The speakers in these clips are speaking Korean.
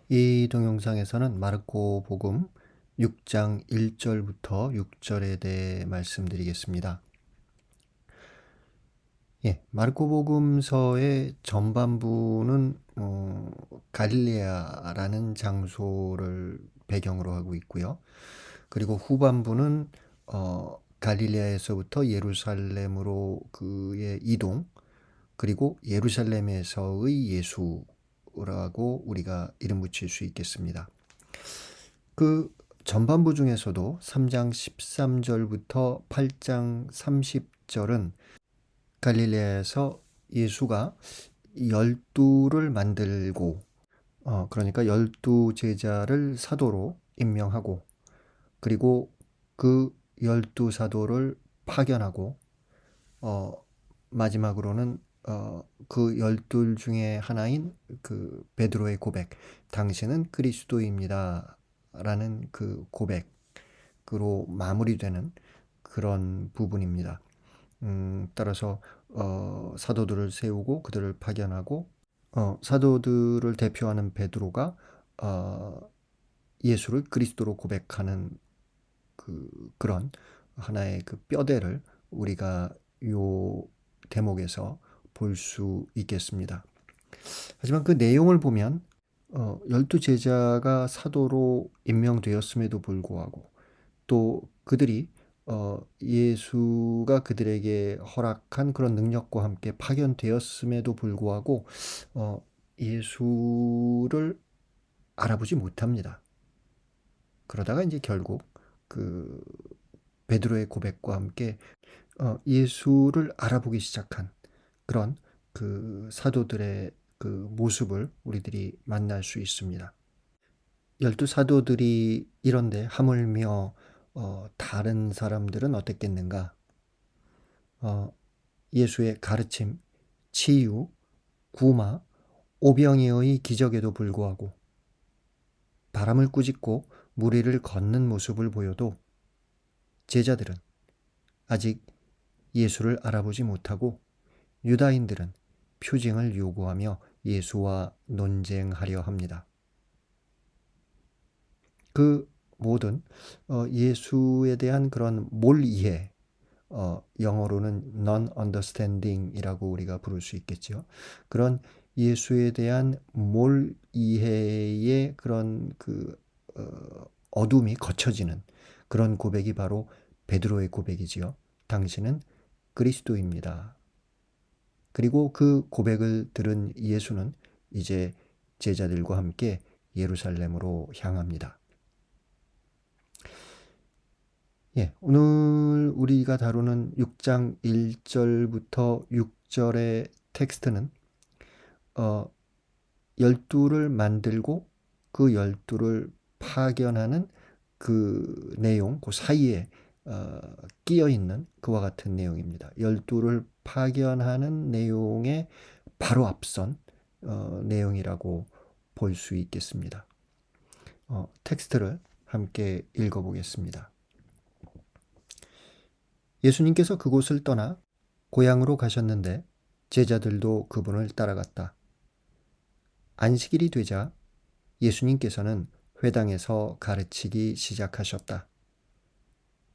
이 동영상에서는 마르코 복음 6장 1절부터 6절에 대해 말씀드리겠습니다. 마르코 복음서의 전반부는 갈릴레아라는 장소를 배경으로 하고 있고요. 그리고 후반부는 갈릴레아에서부터 예루살렘으로 그의 이동, 그리고 예루살렘에서의 예수라고 우리가 이름 붙일 수 있겠습니다. 그 전반부 중에서도 3장 13절부터 8장 30절은 갈릴레아에서 예수가 열두를 만들고 그러니까 열두 제자를 사도로 임명하고, 그리고 그 열두 사도를 파견하고, 마지막으로는 그 열둘 중에 하나인 그 베드로의 고백, 당신은 그리스도입니다 라는 그 고백으로 마무리되는 그런 부분입니다. 따라서 사도들을 세우고 그들을 파견하고, 사도들을 대표하는 베드로가 예수를 그리스도로 고백하는 그런 하나의 그 뼈대를 우리가 요 대목에서 볼 수 있겠습니다. 하지만 그 내용을 보면 열두 제자가 사도로 임명되었음에도 불구하고, 또 그들이 예수가 그들에게 허락한 그런 능력과 함께 파견되었음에도 불구하고 예수를 알아보지 못합니다. 그러다가 이제 결국 그 베드로의 고백과 함께 예수를 알아보기 시작한 그런 그 사도들의 그 모습을 우리들이 만날 수 있습니다. 열두 사도들이 이런데 하물며 다른 사람들은 어땠겠는가? 예수의 가르침, 치유, 구마, 오병이어의 기적에도 불구하고 바람을 꾸짖고 무리를 걷는 모습을 보여도 제자들은 아직 예수를 알아보지 못하고, 유다인들은 표징을 요구하며 예수와 논쟁하려 합니다. 그 모든 예수에 대한 그런 몰이해, 영어로는 non-understanding이라고 우리가 부를 수 있겠죠. 그런 예수에 대한 몰이해의 그런 그 어둠이 거쳐지는 그런 고백이 바로 베드로의 고백이지요. 당신은 그리스도입니다. 그리고 그 고백을 들은 예수는 이제 제자들과 함께 예루살렘으로 향합니다. 오늘 우리가 다루는 6장 1절부터 6절의 텍스트는 열두를 만들고 그 열두를 파견하는 그 내용, 그 사이에 끼어 있는 그와 같은 내용입니다. 열두를 파견하는 내용의 바로 앞선 내용이라고 볼 수 있겠습니다. 텍스트를 함께 읽어보겠습니다. 예수님께서 그곳을 떠나 고향으로 가셨는데 제자들도 그분을 따라갔다. 안식일이 되자 예수님께서는 회당에서 가르치기 시작하셨다.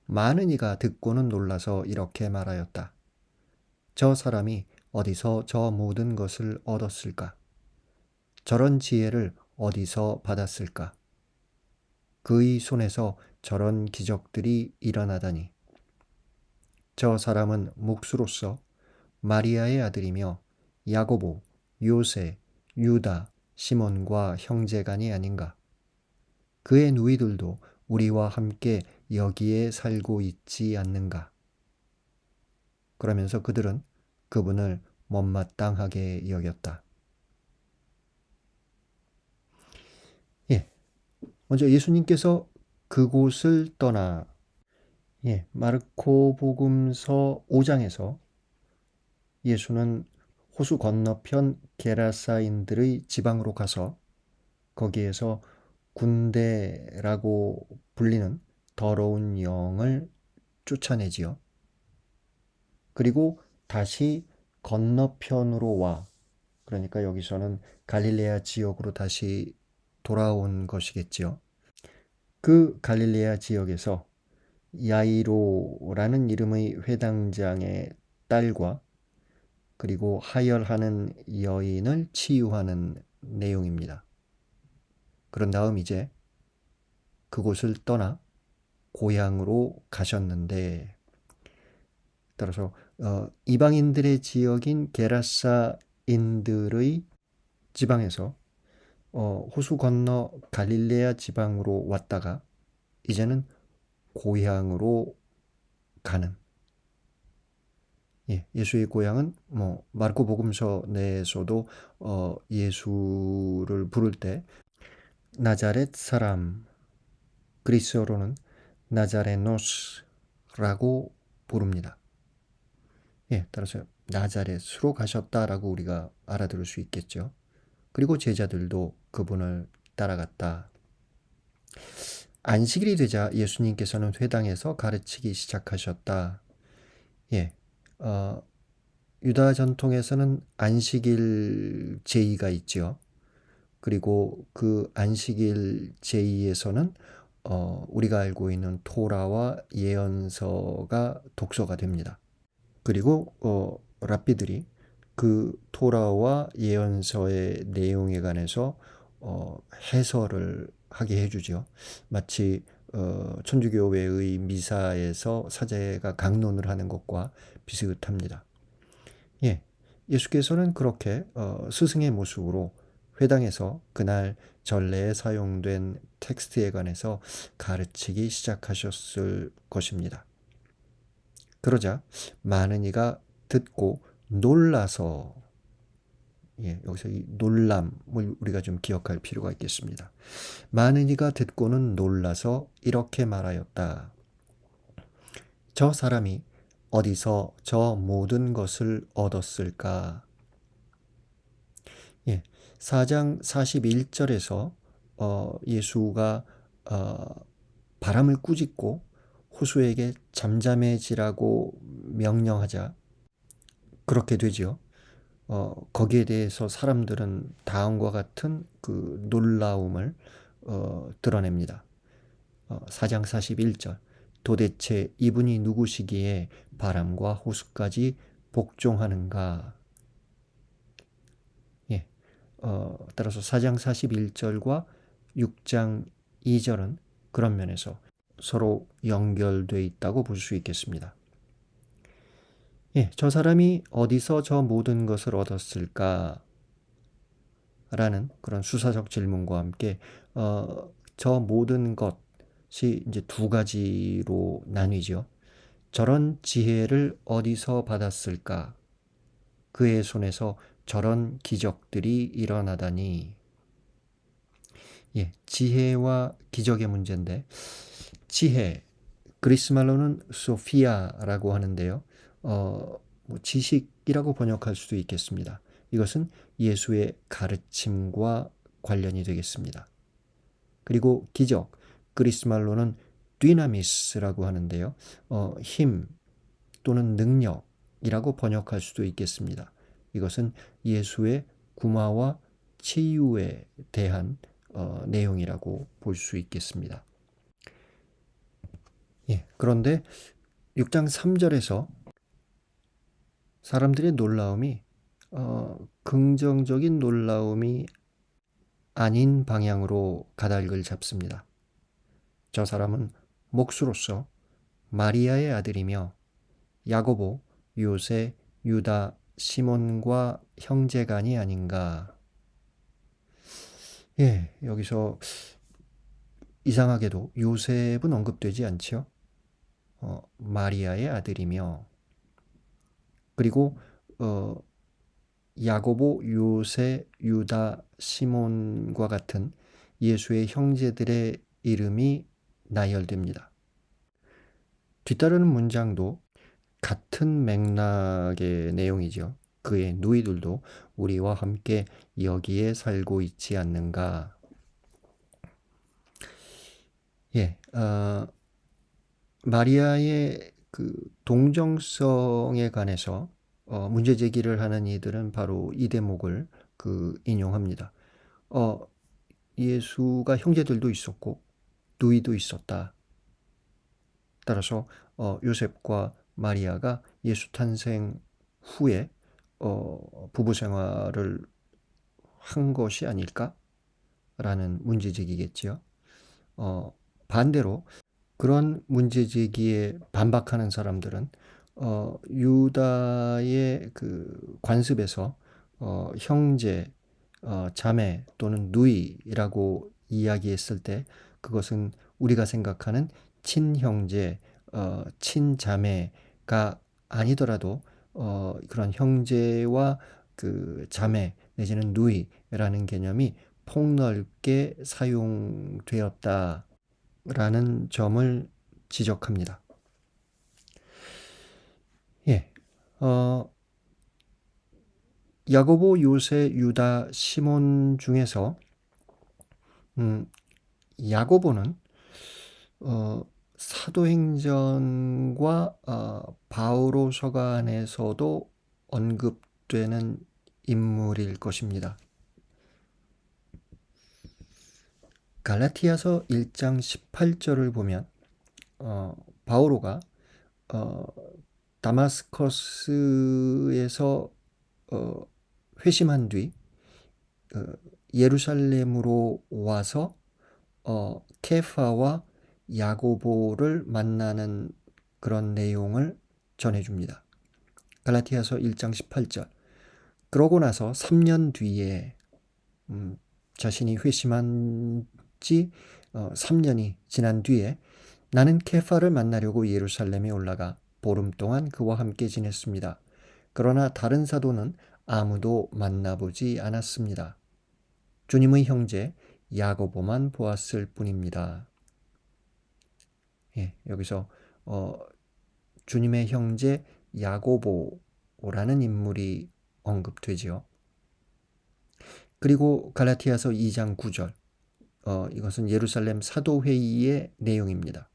많은 이가 듣고는 놀라서 이렇게 말하였다. 저 사람이 어디서 저 모든 것을 얻었을까? 저런 지혜를 어디서 받았을까? 그의 손에서 저런 기적들이 일어나다니. 저 사람은 목수로서 마리아의 아들이며 야고보, 요세, 유다, 시몬과 형제간이 아닌가? 그의 누이들도 우리와 함께 여기에 살고 있지 않는가? 그러면서 그들은 그분을 못마땅하게 여겼다. 먼저 예수님께서 그곳을 떠나, 마르코 복음서 5장에서 예수는 호수 건너편 게라사인들의 지방으로 가서 거기에서 군대라고 불리는 더러운 영을 쫓아내지요. 그리고 다시 건너편으로 와, 그러니까 여기서는 갈릴레아 지역으로 다시 돌아온 것이겠지요. 그 갈릴레아 지역에서 야이로라는 이름의 회당장의 딸과 그리고 하혈하는 여인을 치유하는 내용입니다. 그런 다음 이제 그곳을 떠나 고향으로 가셨는데, 따라서 이방인들의 지역인 게라사인들의 지방에서 호수 건너 갈릴레아 지방으로 왔다가 이제는 고향으로 가는, 예수의 고향은 뭐 마르코복음서 내에서도 예수를 부를 때 나자렛 사람, 그리스어로는 나자레노스라고 부릅니다. 따라서 나자렛으로 가셨다라고 우리가 알아들을 수 있겠죠. 그리고 제자들도 그분을 따라갔다. 안식일이 되자 예수님께서는 회당에서 가르치기 시작하셨다. 유다 전통에서는 안식일 제의가 있죠. 그리고 그 안식일 제의에서는 우리가 알고 있는 토라와 예언서가 독서가 됩니다. 그리고 랍비들이 그 토라와 예언서의 내용에 관해서 해설을 하게 해주죠. 마치 천주교회의 미사에서 사제가 강론을 하는 것과 비슷합니다. 예수께서는 그렇게 스승의 모습으로 회당에서 그날 전례에 사용된 텍스트에 관해서 가르치기 시작하셨을 것입니다. 그러자 많은 이가 듣고 놀라서, 여기서 이 놀람을 우리가 좀 기억할 필요가 있겠습니다. 많은 이가 듣고는 놀라서 이렇게 말하였다. 저 사람이 어디서 저 모든 것을 얻었을까? 4장 41절에서 예수가 바람을 꾸짖고 호수에게 잠잠해지라고 명령하자 그렇게 되지요. 거기에 대해서 사람들은 다음과 같은 그 놀라움을 드러냅니다. 4장 41절 도대체 이분이 누구시기에 바람과 호수까지 복종하는가? 따라서 4장 41절과 6장 2절은 그런 면에서 서로 연결되어 있다고 볼 수 있겠습니다. 저 사람이 어디서 저 모든 것을 얻었을까? 라는 그런 수사적 질문과 함께 저 모든 것이 이제 두 가지로 나뉘죠. 저런 지혜를 어디서 받았을까? 그의 손에서 저런 기적들이 일어나다니. 지혜와 기적의 문제인데, 지혜, 그리스 말로는 소피아라고 하는데요. 지식이라고 번역할 수도 있겠습니다. 이것은 예수의 가르침과 관련이 되겠습니다. 그리고 기적, 그리스 말로는 디나미스라고 하는데요. 힘 또는 능력이라고 번역할 수도 있겠습니다. 이것은 예수의 구마와 치유에 대한 내용이라고 볼 수 있겠습니다. 그런데 6장 3절에서 사람들의 놀라움이 긍정적인 놀라움이 아닌 방향으로 가닥을 잡습니다. 저 사람은 목수로서 마리아의 아들이며 야고보, 요세, 유다, 시몬과 형제간이 아닌가. 여기서 이상하게도 요셉은 언급되지 않죠. 마리아의 아들이며, 그리고 야고보, 요세, 유다, 시몬과 같은 예수의 형제들의 이름이 나열됩니다. 뒤따르는 문장도 같은 맥락의 내용이죠. 그의 누이들도 우리와 함께 여기에 살고 있지 않는가. 마리아의 그 동정성에 관해서 문제 제기를 하는 이들은 바로 이 대목을 인용합니다. 예수가 형제들도 있었고 누이도 있었다. 따라서 요셉과 마리아가 예수 탄생 후에 부부 생활을 한 것이 아닐까라는 문제제기겠지요. 반대로 그런 문제제기에 반박하는 사람들은 유다의 그 관습에서 형제, 자매 또는 누이라고 이야기했을 때 그것은 우리가 생각하는 친형제, 친자매가 아니더라도 그런 형제와 그 자매 내지는 누이라는 개념이 폭넓게 사용되었다라는 점을 지적합니다. 예, 야고보, 요새, 유다, 시몬 중에서 야고보는 사도행전과 바오로서가 안에서도 언급되는 인물일 것입니다. 갈라티아서 1장 18절을 보면 바오로가 다마스커스에서 회심한 뒤 예루살렘으로 와서 케파와 야고보를 만나는 그런 내용을 전해줍니다. 갈라티아서 1장 18절. 그러고 나서 3년 뒤에 자신이 회심한 지 3년이 지난 뒤에 나는 케파를 만나려고 예루살렘에 올라가 보름 동안 그와 함께 지냈습니다. 그러나 다른 사도는 아무도 만나보지 않았습니다. 주님의 형제 야고보만 보았을 뿐입니다. 예, 여기서 주님의 형제 야고보라는 인물이 언급되지요. 그리고 갈라티아서 2장 9절. 이것은 예루살렘 사도회의의 내용입니다.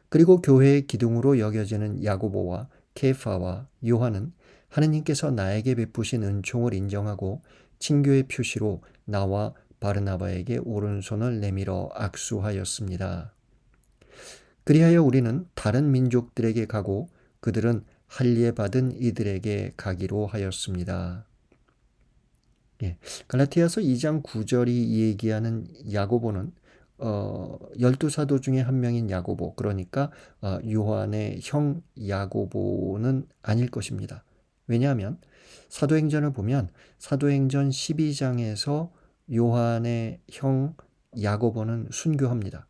그리고 교회의 기둥으로 여겨지는 야고보와 케파와 요한은 하느님께서 나에게 베푸신 은총을 인정하고 친교의 표시로 나와 바르나바에게 오른손을 내밀어 악수하였습니다. 그리하여 우리는 다른 민족들에게 가고 그들은 할례 받은 이들에게 가기로 하였습니다. 예, 갈라티아서 2장 9절이 얘기하는 야고보는 12사도 중에 한 명인 야고보, 그러니까 요한의 형 야고보는 아닐 것입니다. 왜냐하면 사도행전을 보면 사도행전 12장에서 요한의 형 야고보는 순교합니다.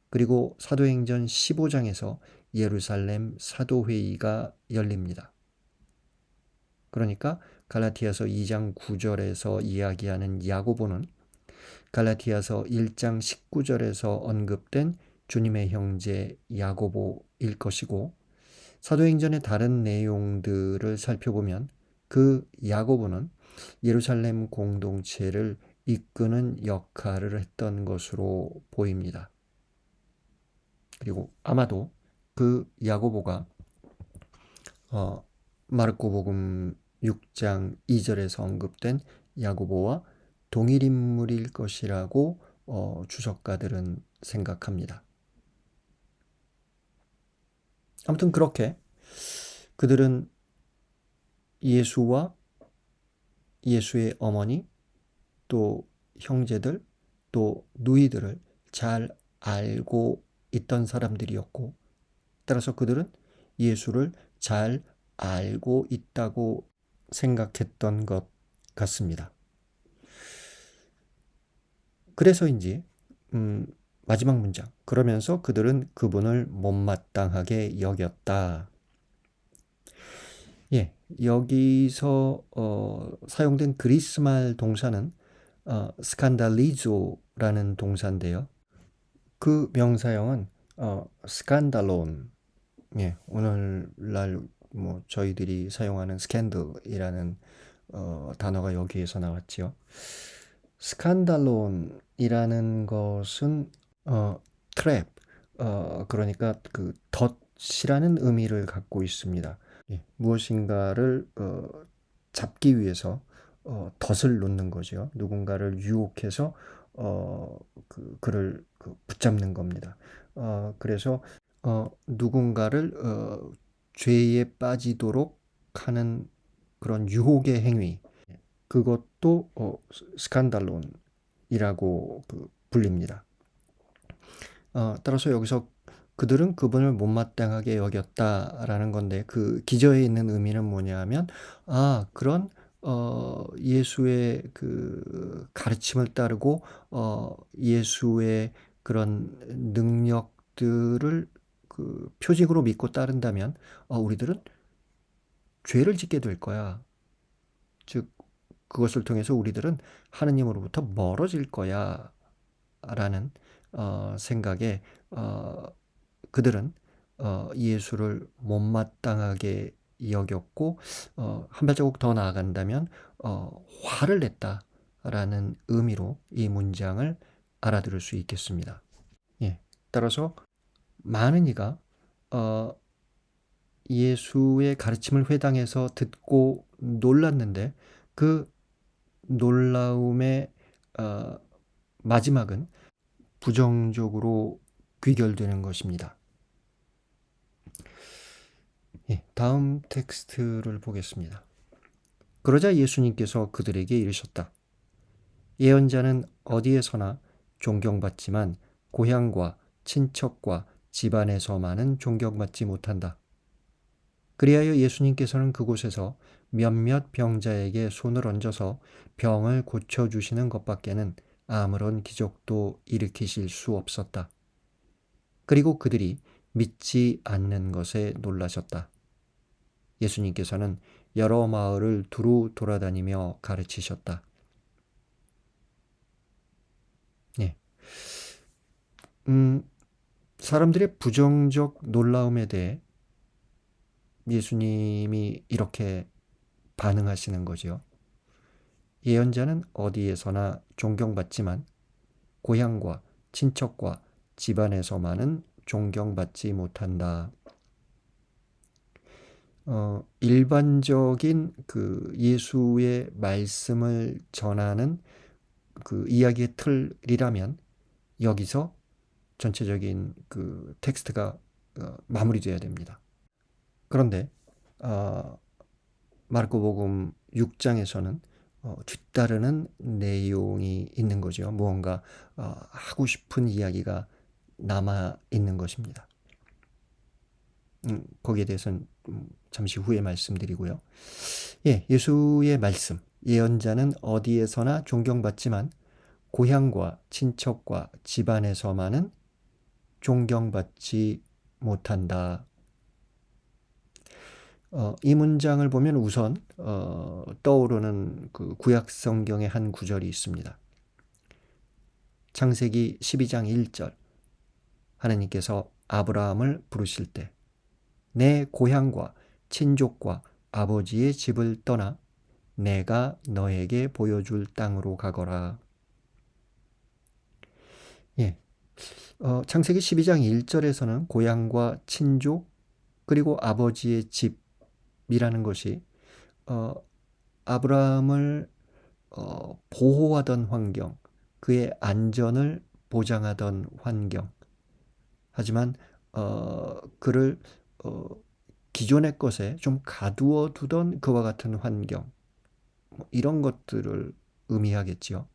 그리고 사도행전 15장에서 예루살렘 사도회의가 열립니다. 그러니까 갈라티아서 2장 9절에서 이야기하는 야고보는 갈라티아서 1장 19절에서 언급된 주님의 형제 야고보일 것이고, 사도행전의 다른 내용들을 살펴보면 그 야고보는 예루살렘 공동체를 이끄는 역할을 했던 것으로 보입니다. 그리고 아마도 그 야고보가 마르코복음 6장 2절에서 언급된 야고보와 동일 인물일 것이라고 주석가들은 생각합니다. 아무튼 그렇게 그들은 예수와 예수의 어머니, 또 형제들, 또 누이들을 잘 알고 있던 사람들이었고, 따라서 그들은 예수를 잘 알고 있다고 생각했던 것 같습니다. 그래서인지 마지막 문장, 그러면서 그들은 그분을 못마땅하게 여겼다. 예, 여기서 사용된 그리스말 동사는 스칸달리조라는 동사인데요. 그 명사형은 스칸달론, 예, 오늘날 뭐 저희들이 사용하는 스캔들이라는 단어가 여기에서 나왔지요. 스칸달론이라는 것은 트랩, 그러니까 그 덫이라는 의미를 갖고 있습니다. 예, 무엇인가를 잡기 위해서 덫을 놓는 거죠. 누군가를 유혹해서 그를 붙잡는 겁니다. 그래서 누군가를 죄에 빠지도록 하는 그런 유혹의 행위, 그것도 스칸달론이라고 불립니다. 따라서 여기서 그들은 그분을 못마땅하게 여겼다라는 건데, 그 기저에 있는 의미는 뭐냐면, 그런 예수의 그 가르침을 따르고 예수의 그런 능력들을 그 표징으로 믿고 따른다면 우리들은 죄를 짓게 될 거야. 즉 그것을 통해서 우리들은 하느님으로부터 멀어질 거야 라는 생각에 그들은 예수를 못마땅하게 여겼고, 한 발자국 더 나아간다면 화를 냈다라는 의미로 이 문장을 알아들을 수 있겠습니다. 예, 따라서 많은 이가 예수의 가르침을 회당에서 듣고 놀랐는데, 그 놀라움의 마지막은 부정적으로 귀결되는 것입니다. 다음 텍스트를 보겠습니다. 그러자 예수님께서 그들에게 이르셨다. 예언자는 어디에서나 존경받지만 고향과 친척과 집안에서만은 존경받지 못한다. 그리하여 예수님께서는 그곳에서 몇몇 병자에게 손을 얹어서 병을 고쳐주시는 것밖에는 아무런 기적도 일으키실 수 없었다. 그리고 그들이 믿지 않는 것에 놀라셨다. 예수님께서는 여러 마을을 두루 돌아다니며 가르치셨다. 예. 사람들의 부정적 놀라움에 대해 예수님이 이렇게 반응하시는 거죠. 예언자는 어디에서나 존경받지만 고향과 친척과 집안에서만은 존경받지 못한다. 일반적인 그 예수의 말씀을 전하는 그 이야기의 틀이라면 여기서 전체적인 그 텍스트가 마무리되어야 됩니다. 그런데 마르코복음 6장에서는 뒤따르는 내용이 있는 거죠. 무언가 하고 싶은 이야기가 남아 있는 것입니다. 거기에 대해서는 잠시 후에 말씀드리고요. 예수의 말씀, 예언자는 어디에서나 존경받지만 고향과 친척과 집안에서만은 존경받지 못한다. 이 문장을 보면 우선 떠오르는 그 구약 성경의 한 구절이 있습니다. 창세기 12장 1절, 하나님께서 아브라함을 부르실 때 내 고향과 친족과 아버지의 집을 떠나 내가 너에게 보여줄 땅으로 가거라. 창세기 12장 1절에서는 고향과 친족 그리고 아버지의 집이라는 것이 아브라함을 보호하던 환경, 그의 안전을 보장하던 환경, 하지만 그를 기존의 것에 좀 가두어 두던 그와 같은 환경, 이런 것들을 의미하겠지요.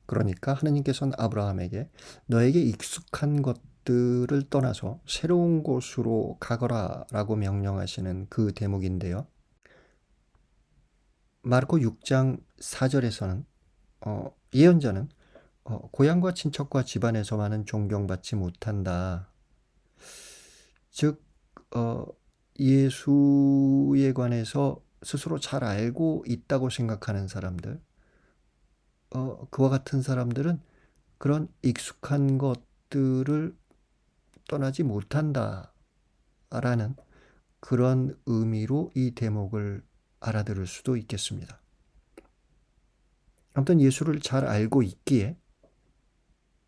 그러니까 하나님께서는 아브라함에게 너에게 익숙한 것들을 떠나서 새로운 곳으로 가거라 라고 명령하시는 그 대목인데요. 마르코 6장 4절에서는 예언자는 고향과 친척과 집안에서만은 존경받지 못한다. 즉 예수에 관해서 스스로 잘 알고 있다고 생각하는 사람들, 그와 같은 사람들은 그런 익숙한 것들을 떠나지 못한다라는 그런 의미로 이 대목을 알아들을 수도 있겠습니다. 아무튼 예수를 잘 알고 있기에,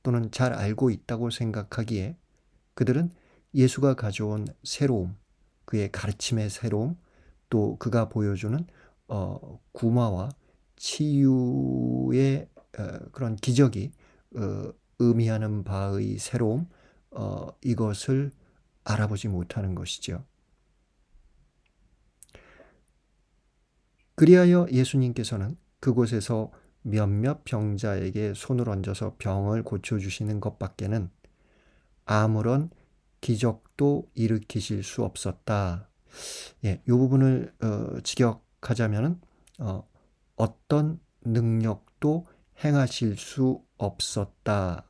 또는 잘 알고 있다고 생각하기에 그들은 예수가 가져온 새로움, 그의 가르침의 새로움, 또 그가 보여주는 구마와 치유의 그런 기적이 의미하는 바의 새로움, 이것을 알아보지 못하는 것이죠. 그리하여 예수님께서는 그곳에서 몇몇 병자에게 손을 얹어서 병을 고쳐주시는 것밖에는 아무런 기적도 일으키실 수 없었다. 이 부분을 직역하자면 어떤 능력도 행하실 수 없었다라고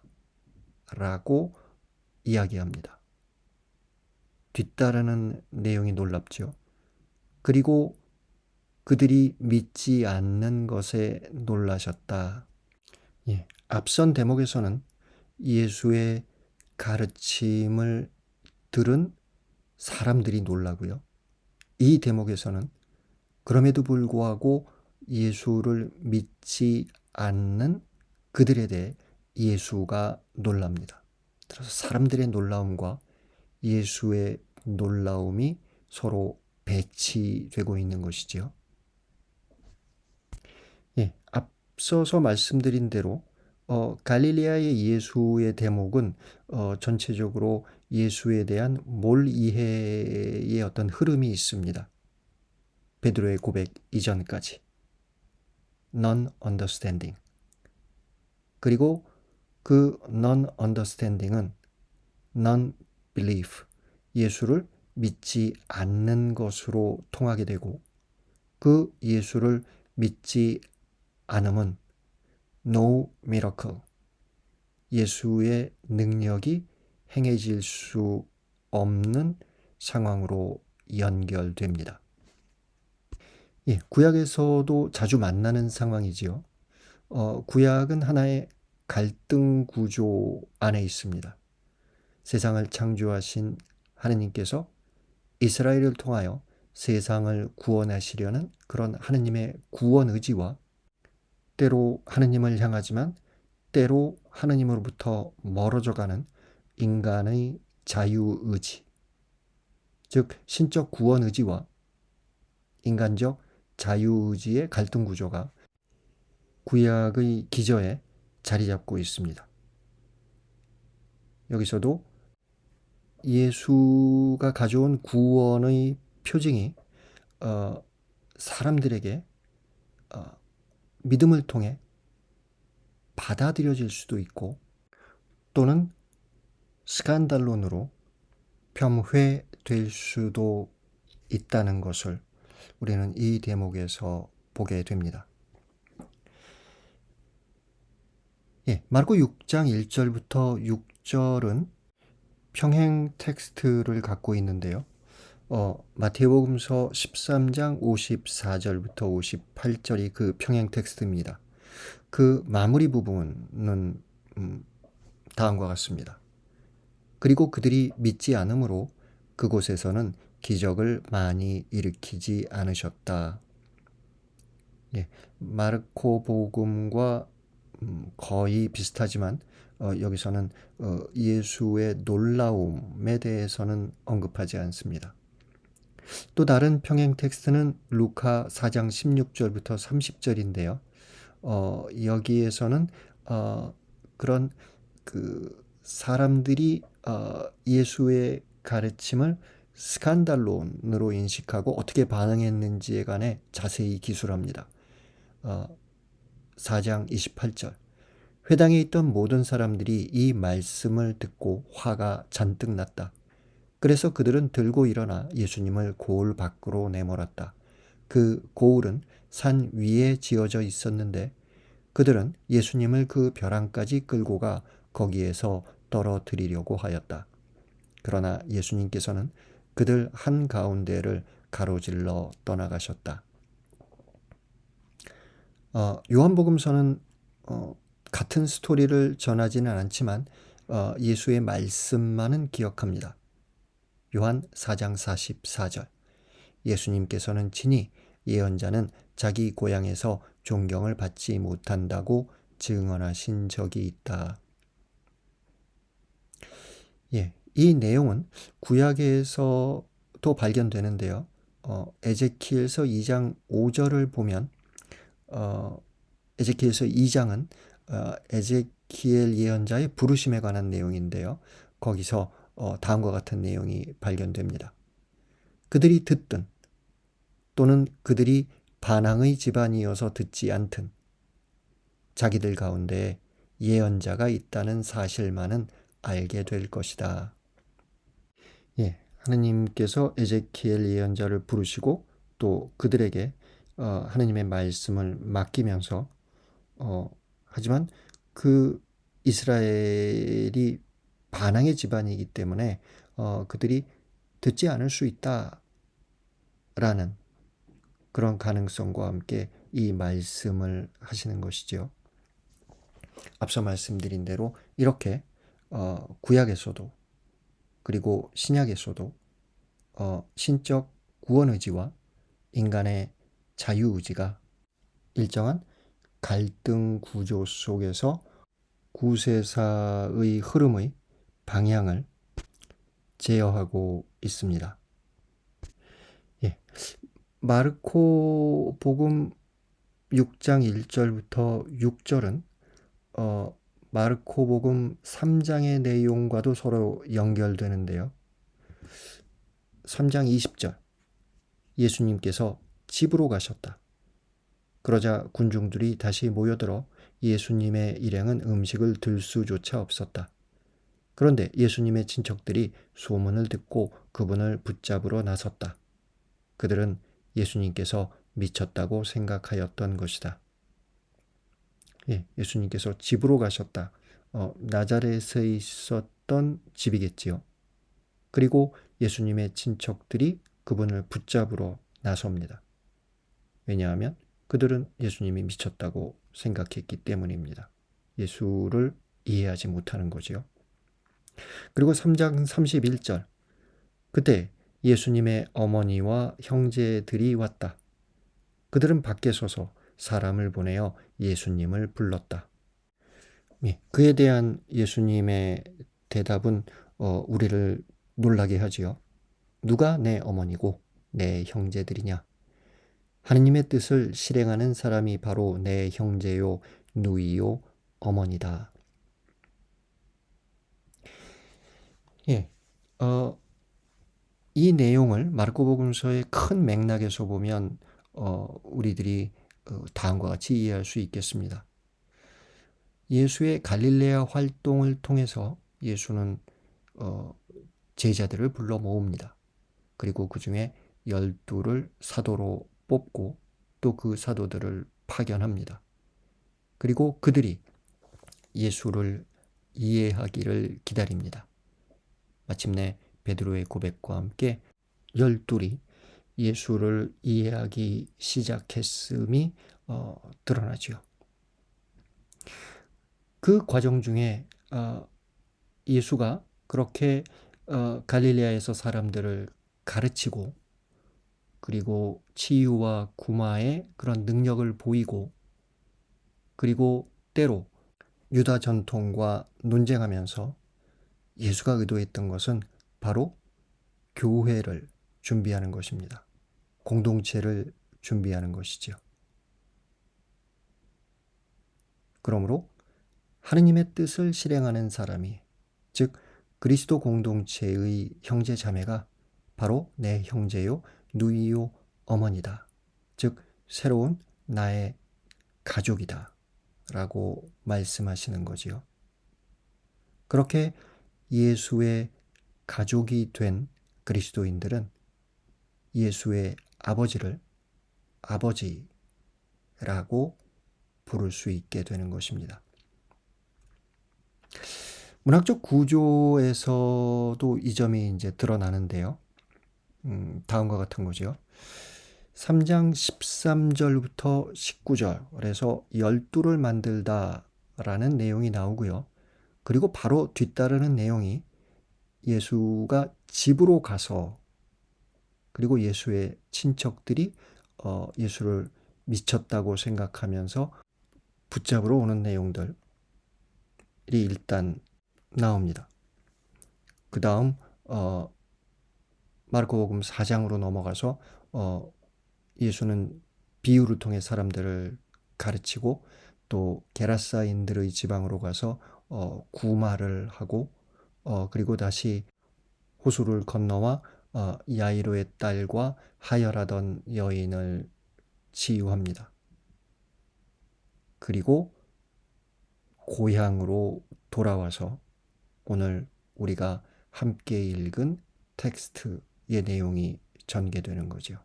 이야기합니다. 뒤따르는 내용이 놀랍죠. 그리고 그들이 믿지 않는 것에 놀라셨다. 앞선 대목에서는 예수의 가르침을 들은 사람들이 놀라고요. 이 대목에서는 그럼에도 불구하고 예수를 믿지 않는 그들에 대해 예수가 놀랍니다. 그래서 사람들의 놀라움과 예수의 놀라움이 서로 배치되고 있는 것이지요. 앞서서 말씀드린 대로 갈릴리아의 예수의 대목은 전체적으로 예수에 대한 몰이해의 어떤 흐름이 있습니다. 베드로의 고백 이전까지 non-understanding, 그리고 그 non-understanding은 non-belief, 예수를 믿지 않는 것으로 통하게 되고, 그 예수를 믿지 않음은 no miracle, 예수의 능력이 행해질 수 없는 상황으로 연결됩니다. 구약에서도 자주 만나는 상황이지요. 구약은 하나의 갈등 구조 안에 있습니다. 세상을 창조하신 하느님께서 이스라엘을 통하여 세상을 구원하시려는 그런 하느님의 구원 의지와, 때로 하느님을 향하지만 때로 하느님으로부터 멀어져가는 인간의 자유의지, 즉 신적 구원 의지와 인간적 자유의지의 갈등 구조가 구약의 기저에 자리 잡고 있습니다. 여기서도 예수가 가져온 구원의 표징이 사람들에게 믿음을 통해 받아들여질 수도 있고, 또는 스칸달론으로 폄훼될 수도 있다는 것을 우리는 이 대목에서 보게 됩니다. 마르코 6장 1절부터 6절은 평행 텍스트를 갖고 있는데요. 마태복음서 13장 54절부터 58절이 그 평행 텍스트입니다. 그 마무리 부분은 다음과 같습니다. 그리고 그들이 믿지 않으므로 그곳에서는 기적을 많이 일으키지 않으셨다. 마르코 복음과 거의 비슷하지만 여기서는 예수의 놀라움에 대해서는 언급하지 않습니다. 또 다른 평행 텍스트는 루카 4장 16절부터 30절인데요. 여기에서는 그런 그 사람들이 예수의 가르침을 스칸달론으로 인식하고 어떻게 반응했는지에 관해 자세히 기술합니다. 4장 28절, 회당에 있던 모든 사람들이 이 말씀을 듣고 화가 잔뜩 났다. 그래서 그들은 들고 일어나 예수님을 고을 밖으로 내몰았다. 그 고을은 산 위에 지어져 있었는데 그들은 예수님을 그 벼랑까지 끌고 가 거기에서 떨어뜨리려고 하였다. 그러나 예수님께서는 그들 한가운데를 가로질러 떠나가셨다. 요한복음서는 같은 스토리를 전하지는 않지만 예수의 말씀만은 기억합니다. 요한 4장 44절, 예수님께서는 친히 예언자는 자기 고향에서 존경을 받지 못한다고 증언하신 적이 있다. 이 내용은 구약에서도 발견되는데요. 에제키엘서 2장 5절을 보면 에제키엘서 2장은 에제키엘 예언자의 부르심에 관한 내용인데요. 거기서 다음과 같은 내용이 발견됩니다. 그들이 듣든 또는 그들이 반항의 집안이어서 듣지 않든 자기들 가운데 예언자가 있다는 사실만은 알게 될 것이다. 예, 하느님께서 에제키엘 예언자를 부르시고 또 그들에게 하느님의 말씀을 맡기면서 하지만 그 이스라엘이 반항의 집안이기 때문에 그들이 듣지 않을 수 있다라는 그런 가능성과 함께 이 말씀을 하시는 것이죠. 앞서 말씀드린 대로 이렇게 구약에서도 그리고 신약에서도 신적 구원 의지와 인간의 자유 의지가 일정한 갈등 구조 속에서 구세사의 흐름의 방향을 제어하고 있습니다. 예. 마르코 복음 6장 1절부터 6절은 마르코 복음 3장의 내용과도 서로 연결되는데요. 3장 20절 예수님께서 집으로 가셨다. 그러자 군중들이 다시 모여들어 예수님의 일행은 음식을 들 수조차 없었다. 그런데 예수님의 친척들이 소문을 듣고 그분을 붙잡으러 나섰다. 그들은 예수님께서 미쳤다고 생각하였던 것이다. 예, 예수님께서 집으로 가셨다. 나자렛에 있었던 집이겠지요. 그리고 예수님의 친척들이 그분을 붙잡으러 나섭니다. 왜냐하면 그들은 예수님이 미쳤다고 생각했기 때문입니다. 예수를 이해하지 못하는 거지요. 그리고 3장 31절 그때 예수님의 어머니와 형제들이 왔다. 그들은 밖에 서서 사람을 보내어 예수님을 불렀다. 예, 그에 대한 예수님의 대답은 우리를 놀라게 하지요. 누가 내 어머니고 내 형제들이냐? 하느님의 뜻을 실행하는 사람이 바로 내 형제요, 누이요, 어머니다. 예, 이 내용을 마르코복음서의 큰 맥락에서 보면 우리들이 다음과 같이 이해할 수 있겠습니다. 예수의 갈릴레아 활동을 통해서 예수는 제자들을 불러 모읍니다. 그리고 그 중에 12를 사도로 뽑고 또 그 사도들을 파견합니다. 그리고 그들이 예수를 이해하기를 기다립니다. 마침내 베드로의 고백과 함께 12이 예수를 이해하기 시작했음이 드러나지요. 그 과정 중에 예수가 그렇게 갈릴레아에서 사람들을 가르치고 그리고 치유와 구마의 그런 능력을 보이고 그리고 때로 유다 전통과 논쟁하면서 예수가 의도했던 것은 바로 교회를 준비하는 것입니다. 공동체를 준비하는 것이죠. 그러므로 하느님의 뜻을 실행하는 사람이, 즉 그리스도 공동체의 형제 자매가 바로 내 형제요, 누이요, 어머니다. 즉 새로운 나의 가족이다 라고 말씀하시는 거지요. 그렇게 예수의 가족이 된 그리스도인들은 예수의 아버지를 아버지라고 부를 수 있게 되는 것입니다. 문학적 구조에서도 이 점이 이제 드러나는데요. 다음과 같은 거죠. 3장 13절부터 19절에서 12를 만들다라는 내용이 나오고요. 그리고 바로 뒤따르는 내용이 예수가 집으로 가서 그리고 예수의 친척들이 예수를 미쳤다고 생각하면서 붙잡으러 오는 내용들이 일단 나옵니다. 그 다음 마르코복음 4장으로 넘어가서 예수는 비유를 통해 사람들을 가르치고 또 게라사인들의 지방으로 가서 구마를 하고 그리고 다시 호수를 건너와 야이로의 딸과 하혈하던 여인을 치유합니다. 그리고 고향으로 돌아와서 오늘 우리가 함께 읽은 텍스트의 내용이 전개되는 거죠.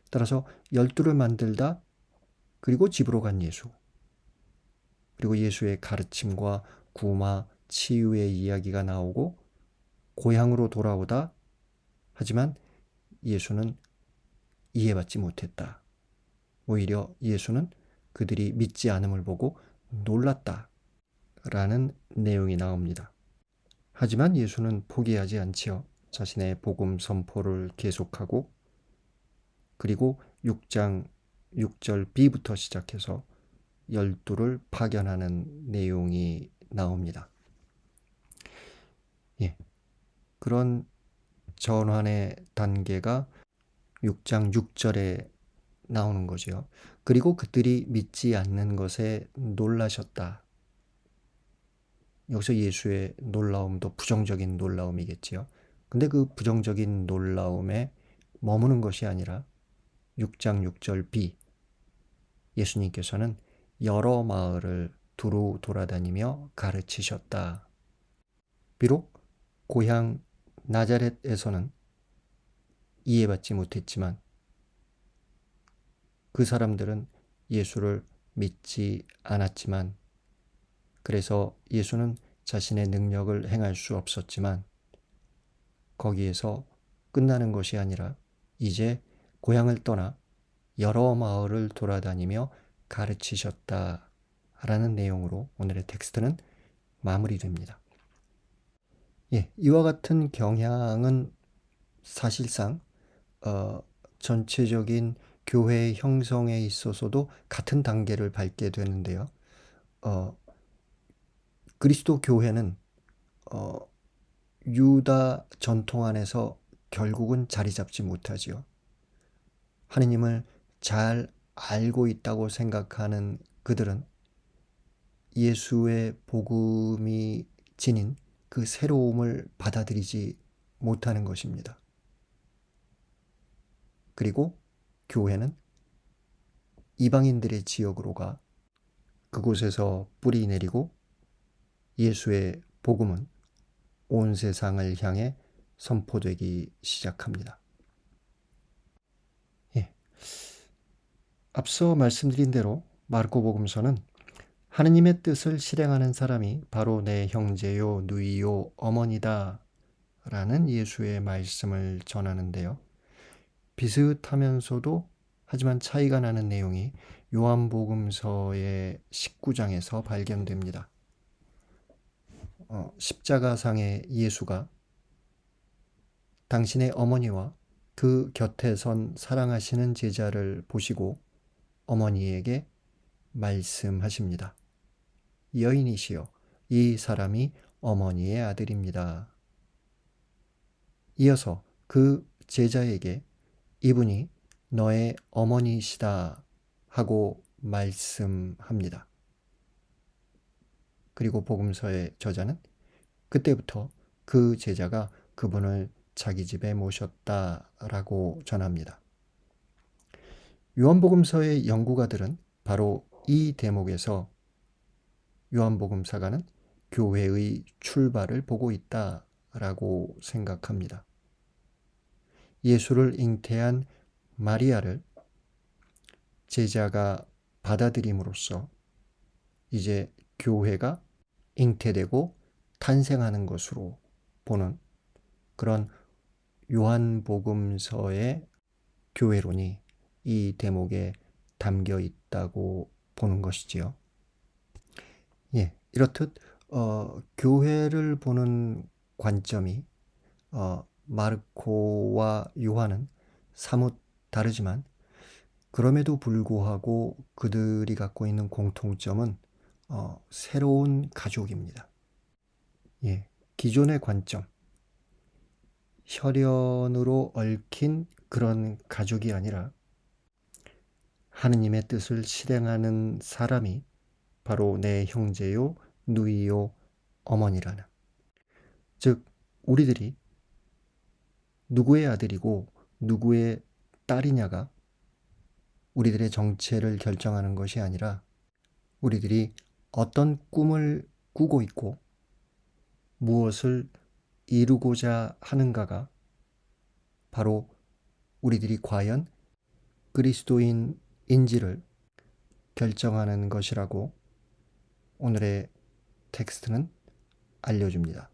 따라서 12를 만들다 그리고 집으로 간 예수 그리고 예수의 가르침과 구마, 치유의 이야기가 나오고 고향으로 돌아오다 하지만 예수는 이해받지 못했다. 오히려 예수는 그들이 믿지 않음을 보고 놀랐다 라는 내용이 나옵니다. 하지만 예수는 포기하지 않지요. 자신의 복음 선포를 계속하고 그리고 6장 6절 B부터 시작해서 12를 파견하는 내용이 나옵니다. 예, 그런 전환의 단계가 6장 6절에 나오는 거죠. 그리고 그들이 믿지 않는 것에 놀라셨다. 여기서 예수의 놀라움도 부정적인 놀라움이겠지요. 근데 그 부정적인 놀라움에 머무는 것이 아니라 6장 6절 B 예수님께서는 여러 마을을 두루 돌아다니며 가르치셨다. 비록 고향 나자렛에서는 이해받지 못했지만 그 사람들은 예수를 믿지 않았지만 그래서 예수는 자신의 능력을 행할 수 없었지만 거기에서 끝나는 것이 아니라 이제 고향을 떠나 여러 마을을 돌아다니며 가르치셨다라는 내용으로 오늘의 텍스트는 마무리됩니다. 예, 이와 같은 경향은 사실상 전체적인 교회의 형성에 있어서도 같은 단계를 밟게 되는데요. 그리스도 교회는 유다 전통 안에서 결국은 자리 잡지 못하지요. 하느님을 잘 알고 있다고 생각하는 그들은 예수의 복음이 지닌 그 새로움을 받아들이지 못하는 것입니다. 그리고 교회는 이방인들의 지역으로 가 그곳에서 뿌리 내리고 예수의 복음은 온 세상을 향해 선포되기 시작합니다. 예. 앞서 말씀드린 대로 마르코복음서는 하느님의 뜻을 실행하는 사람이 바로 내 형제요, 누이요, 어머니다 라는 예수의 말씀을 전하는데요. 비슷하면서도 하지만 차이가 나는 내용이 요한복음서의 19장에서 발견됩니다. 십자가상의 예수가 당신의 어머니와 그 곁에 선 사랑하시는 제자를 보시고 어머니에게 말씀하십니다. 여인이시여, 이 사람이 어머니의 아들입니다. 이어서 그 제자에게 이분이 너의 어머니시다 하고 말씀합니다. 그리고 복음서의 저자는 그때부터 그 제자가 그분을 자기 집에 모셨다라고 전합니다. 요한복음서의 연구가들은 바로 이 대목에서 요한복음사가는 교회의 출발을 보고 있다라고 생각합니다. 예수를 잉태한 마리아를 제자가 받아들임으로써 이제 교회가 잉태되고 탄생하는 것으로 보는 그런 요한복음서의 교회론이 이 대목에 담겨 있다고 보는 것이지요. 예, 이렇듯 교회를 보는 관점이 마르코와 요한은 사뭇 다르지만 그럼에도 불구하고 그들이 갖고 있는 공통점은 새로운 가족입니다. 예, 기존의 관점, 혈연으로 얽힌 그런 가족이 아니라 하느님의 뜻을 실행하는 사람이 바로 내 형제요, 누이요, 어머니라는. 즉, 우리들이 누구의 아들이고 누구의 딸이냐가 우리들의 정체를 결정하는 것이 아니라 우리들이 어떤 꿈을 꾸고 있고 무엇을 이루고자 하는가가 바로 우리들이 과연 그리스도인인지를 결정하는 것이라고 오늘의 텍스트는 알려줍니다.